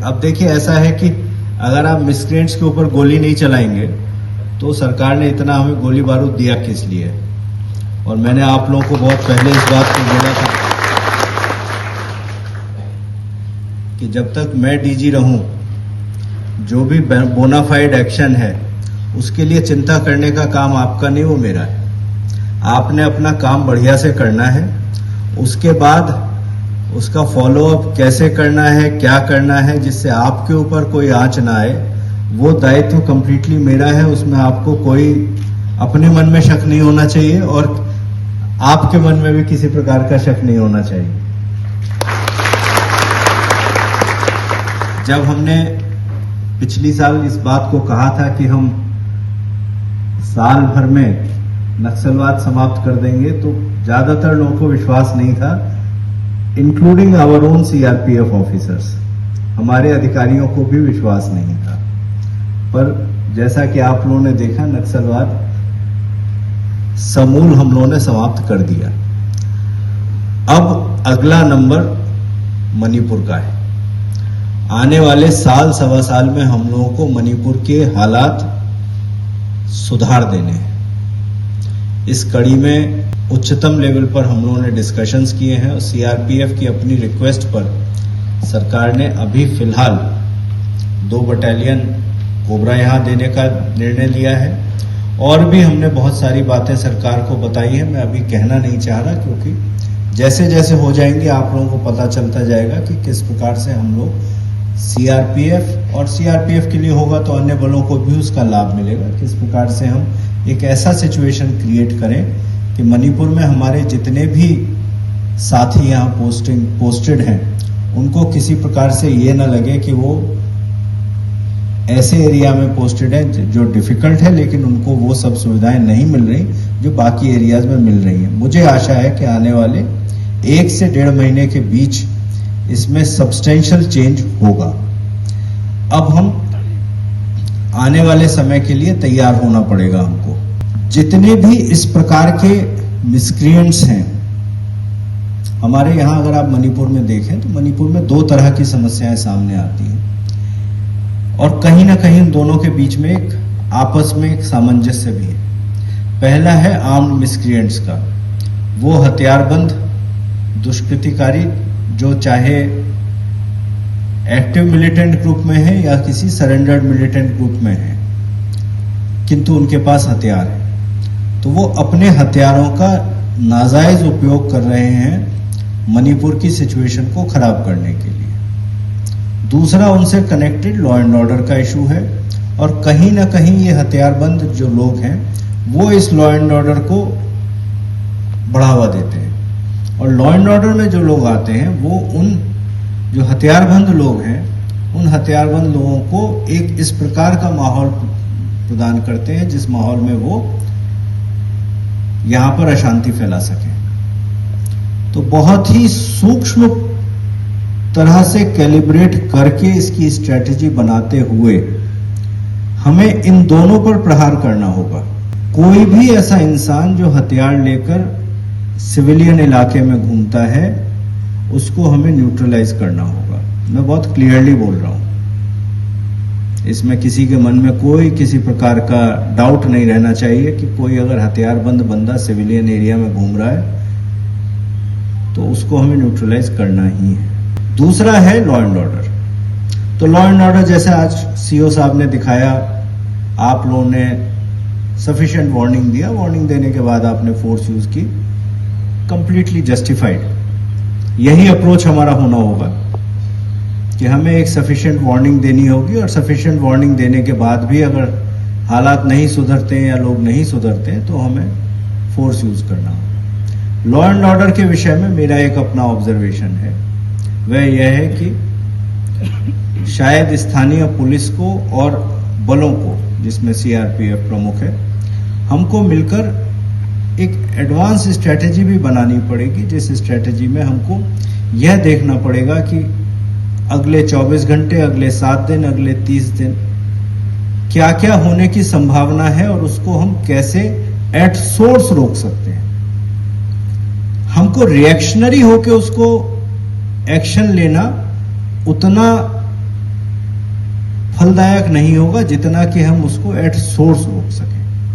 अब देखिए ऐसा है कि अगर आप मिसक्रेंट्स के ऊपर गोली नहीं चलाएंगे तो सरकार ने इतना हमें गोली बारूद दिया किस लिए। और मैंने आप लोगों को बहुत पहले इस बात को बोला था कि जब तक मैं डीजी रहूं, जो भी बोनाफाइड एक्शन है उसके लिए चिंता करने का काम आपका नहीं, वो मेरा है। आपने अपना काम बढ़िया से करना है, उसके बाद उसका फॉलोअप कैसे करना है, क्या करना है, जिससे आपके ऊपर कोई आंच ना आए, वो दायित्व कंप्लीटली मेरा है। उसमें आपको कोई अपने मन में शक नहीं होना चाहिए और आपके मन में भी किसी प्रकार का शक नहीं होना चाहिए। जब हमने पिछली साल इस बात को कहा था कि हम साल भर में नक्सलवाद समाप्त कर देंगे, तो ज्यादातर लोगों को विश्वास नहीं था, including our own CRPF officers. हमारे अधिकारियों को भी विश्वास नहीं था। पर जैसा कि आप लोगों ने देखा, नक्सलवाद समूल हम लोगों ने समाप्त कर दिया। अब अगला नंबर मणिपुर का है। आने वाले साल सवा साल में हम लोगों को मणिपुर के हालात सुधार देने हैं। इस कड़ी में उच्चतम लेवल पर हम लोगों ने डिस्कशंस किए हैं और सीआरपीएफ की अपनी रिक्वेस्ट पर सरकार ने अभी फिलहाल 2 बटालियन कोबरा यहां देने का निर्णय लिया है। और भी हमने बहुत सारी बातें सरकार को बताई है, मैं अभी कहना नहीं चाह रहा, क्योंकि जैसे जैसे हो जाएंगे आप लोगों को पता चलता जाएगा कि किस प्रकार से हम लोग सीआरपीएफ, और सीआरपीएफ के लिए होगा तो अन्य बलों को भी उसका लाभ मिलेगा, किस प्रकार से हम एक ऐसा सिचुएशन क्रिएट करें कि मणिपुर में हमारे जितने भी साथी यहाँ पोस्टेड हैं उनको किसी प्रकार से ये ना लगे कि वो ऐसे एरिया में पोस्टेड है जो डिफिकल्ट है, लेकिन उनको वो सब सुविधाएं नहीं मिल रही जो बाकी एरियाज में मिल रही हैं। मुझे आशा है कि आने वाले 1 से 1.5 महीने के बीच इसमें सब्सटेंशियल चेंज होगा। अब हम आने वाले समय के लिए तैयार होना पड़ेगा हमको। जितने भी इस प्रकार के मिसक्रिएंट्स हैं हमारे यहाँ, अगर आप मणिपुर में देखें तो मणिपुर में 2 तरह की समस्याएं सामने आती हैं और कहीं ना कहीं दोनों के बीच में एक आपस में एक सामंजस्य भी है। पहला है आर्म्ड मिसक्रिएंट्स का, वो हथियारबंद दुष्कृतिकारी जो चाहे एक्टिव मिलिटेंट ग्रुप में है या किसी सरेंडर्ड मिलिटेंट ग्रुप में है, किंतु उनके पास हथियार है, तो वो अपने हथियारों का नाजायज उपयोग कर रहे हैं मणिपुर की सिचुएशन को खराब करने के लिए। दूसरा उनसे कनेक्टेड लॉ एंड ऑर्डर का इशू है और कहीं ना कहीं ये हथियारबंद जो लोग हैं वो इस लॉ एंड ऑर्डर को बढ़ावा देते हैं। और लॉ एंड ऑर्डर में जो लोग आते हैं वो उन जो हथियारबंद लोग हैं उन हथियारबंद लोगों को एक इस प्रकार का माहौल प्रदान करते हैं जिस माहौल में वो यहां पर अशांति फैला सके। तो बहुत ही सूक्ष्म तरह से कैलिब्रेट करके इसकी स्ट्रेटेजी बनाते हुए हमें इन दोनों पर प्रहार करना होगा। कोई भी ऐसा इंसान जो हथियार लेकर सिविलियन इलाके में घूमता है उसको हमें न्यूट्रलाइज करना होगा। मैं बहुत क्लियरली बोल रहा हूं, इसमें किसी के मन में कोई किसी प्रकार का डाउट नहीं रहना चाहिए कि कोई अगर हथियारबंद बंदा सिविलियन एरिया में घूम रहा है तो उसको हमें न्यूट्रलाइज करना ही है। दूसरा है लॉ एंड ऑर्डर। तो लॉ एंड ऑर्डर जैसे आज सीओ साहब ने दिखाया, आप लोगों ने सफिशिएंट वार्निंग दिया, वार्निंग देने के बाद आपने फोर्स यूज की, कंप्लीटली जस्टिफाइड। यही अप्रोच हमारा होना होगा कि हमें एक सफिशिएंट वार्निंग देनी होगी और सफिशिएंट वार्निंग देने के बाद भी अगर हालात नहीं सुधरते हैं या लोग नहीं सुधरते हैं तो हमें फोर्स यूज करना होगा। लॉ एंड ऑर्डर के विषय में मेरा एक अपना ऑब्जर्वेशन है, वह यह है कि शायद स्थानीय पुलिस को और बलों को, जिसमें सीआरपीएफ प्रमुख है, हमको मिलकर एक एडवांस स्ट्रेटेजी भी बनानी पड़ेगी, जिस स्ट्रेटेजी में हमको यह देखना पड़ेगा कि अगले 24 घंटे, अगले 7 दिन, अगले 30 दिन क्या क्या होने की संभावना है और उसको हम कैसे एट सोर्स रोक सकते हैं। हमको रिएक्शनरी होकर उसको एक्शन लेना उतना फलदायक नहीं होगा जितना कि हम उसको एट सोर्स रोक सकें।